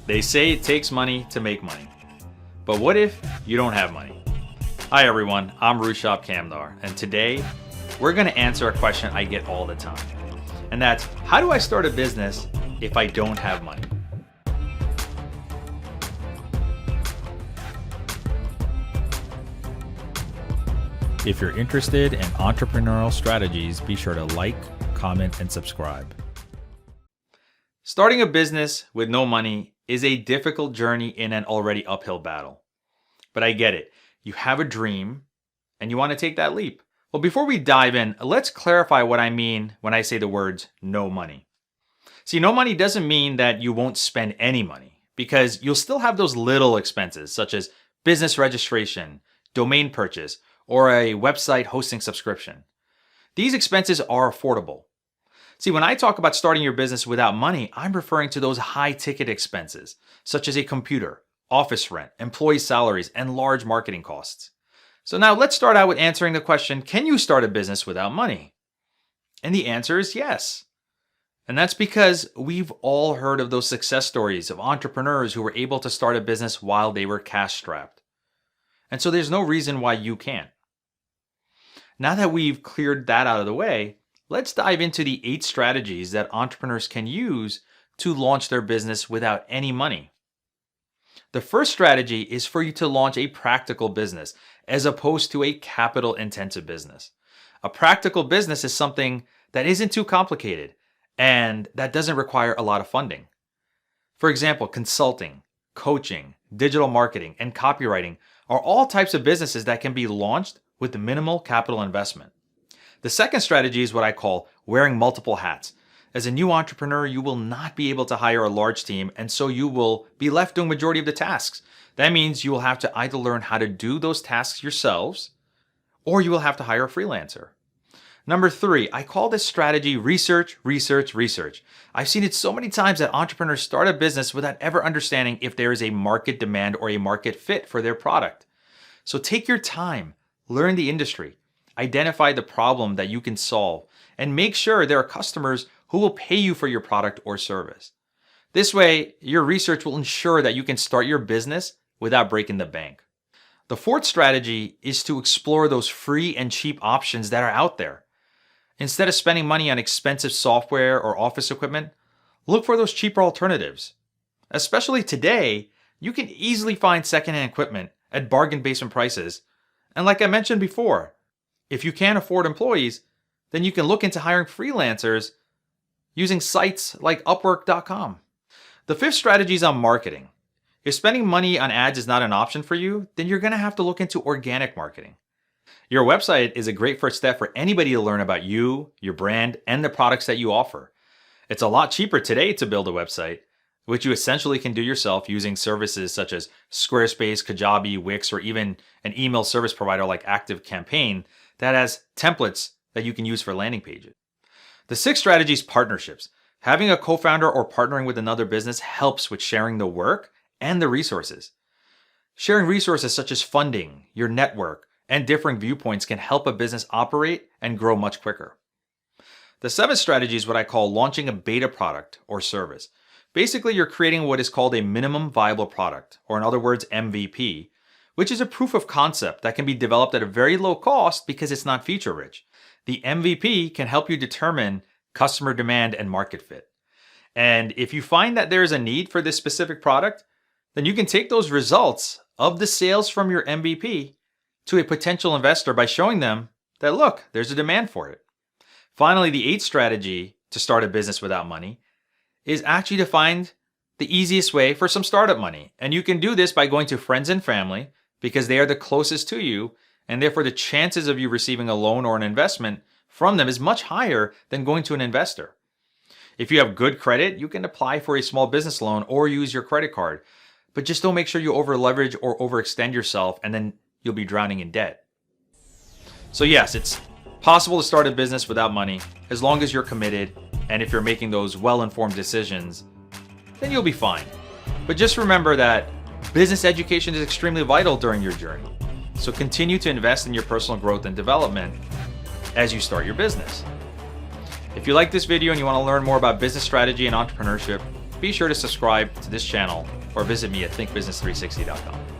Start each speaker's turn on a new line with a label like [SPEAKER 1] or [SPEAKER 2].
[SPEAKER 1] They say it takes money to make money. But what if you don't have money? Hi everyone, I'm Rushab Kamdar, and today we're going to answer a question I get all the time. And that's, how do I start a business if I don't have money?
[SPEAKER 2] If you're interested in entrepreneurial strategies, be sure to like, comment, and subscribe.
[SPEAKER 1] Starting a business with no money is a difficult journey in an already uphill battle. But I get it. You have a dream and you want to take that leap. Well, before we dive in, let's clarify what I mean when I say the words no money. See, no money doesn't mean that you won't spend any money, because you'll still have those little expenses such as business registration, domain purchase, or a website hosting subscription. These expenses are affordable. See, when I talk about starting your business without money, I'm referring to those high-ticket expenses, such as a computer, office rent, employee salaries, and large marketing costs. So now let's start out with answering the question, can you start a business without money? And the answer is yes. And that's because we've all heard of those success stories of entrepreneurs who were able to start a business while they were cash-strapped. And so there's no reason why you can't. Now that we've cleared that out of the way, let's dive into the 8 strategies that entrepreneurs can use to launch their business without any money. The first strategy is for you to launch a practical business as opposed to a capital-intensive business. A practical business is something that isn't too complicated and that doesn't require a lot of funding. For example, consulting, coaching, digital marketing, and copywriting are all types of businesses that can be launched with minimal capital investment. The second strategy is what I call wearing multiple hats. As a new entrepreneur, you will not be able to hire a large team, and so you will be left doing majority of the tasks. That means you will have to either learn how to do those tasks yourselves, or you will have to hire a freelancer. Number 3, I call this strategy research, research, research. I've seen it so many times that entrepreneurs start a business without ever understanding if there is a market demand or a market fit for their product. So take your time, learn the industry, identify the problem that you can solve, and make sure there are customers who will pay you for your product or service. This way, your research will ensure that you can start your business without breaking the bank. The fourth strategy is to explore those free and cheap options that are out there. Instead of spending money on expensive software or office equipment, look for those cheaper alternatives. Especially today, you can easily find secondhand equipment at bargain basement prices. And like I mentioned before, if you can't afford employees, then you can look into hiring freelancers using sites like Upwork.com. The fifth strategy is on marketing. If spending money on ads is not an option for you, then you're going to have to look into organic marketing. Your website is a great first step for anybody to learn about you, your brand, and the products that you offer. It's a lot cheaper today to build a website, which you essentially can do yourself using services such as Squarespace, Kajabi, Wix, or even an email service provider like ActiveCampaign that has templates that you can use for landing pages. The sixth strategy is partnerships. Having a co-founder or partnering with another business helps with sharing the work and the resources. Sharing resources such as funding, your network, and differing viewpoints can help a business operate and grow much quicker. The seventh strategy is what I call launching a beta product or service. Basically, you're creating what is called a minimum viable product, or in other words, MVP, which is a proof of concept that can be developed at a very low cost because it's not feature rich. The MVP can help you determine customer demand and market fit. And if you find that there is a need for this specific product, then you can take those results of the sales from your MVP to a potential investor by showing them that, look, there's a demand for it. Finally, the eighth strategy to start a business without money is actually to find the easiest way for some startup money. And you can do this by going to friends and family because they are the closest to you, and therefore the chances of you receiving a loan or an investment from them is much higher than going to an investor. If you have good credit, you can apply for a small business loan or use your credit card, but just don't make sure you over leverage or overextend yourself, and then you'll be drowning in debt. So yes, it's possible to start a business without money as long as you're committed, and if you're making those well-informed decisions, then you'll be fine. But just remember that business education is extremely vital during your journey. So continue to invest in your personal growth and development as you start your business. If you like this video and you want to learn more about business strategy and entrepreneurship, be sure to subscribe to this channel or visit me at thinkbusiness360.com.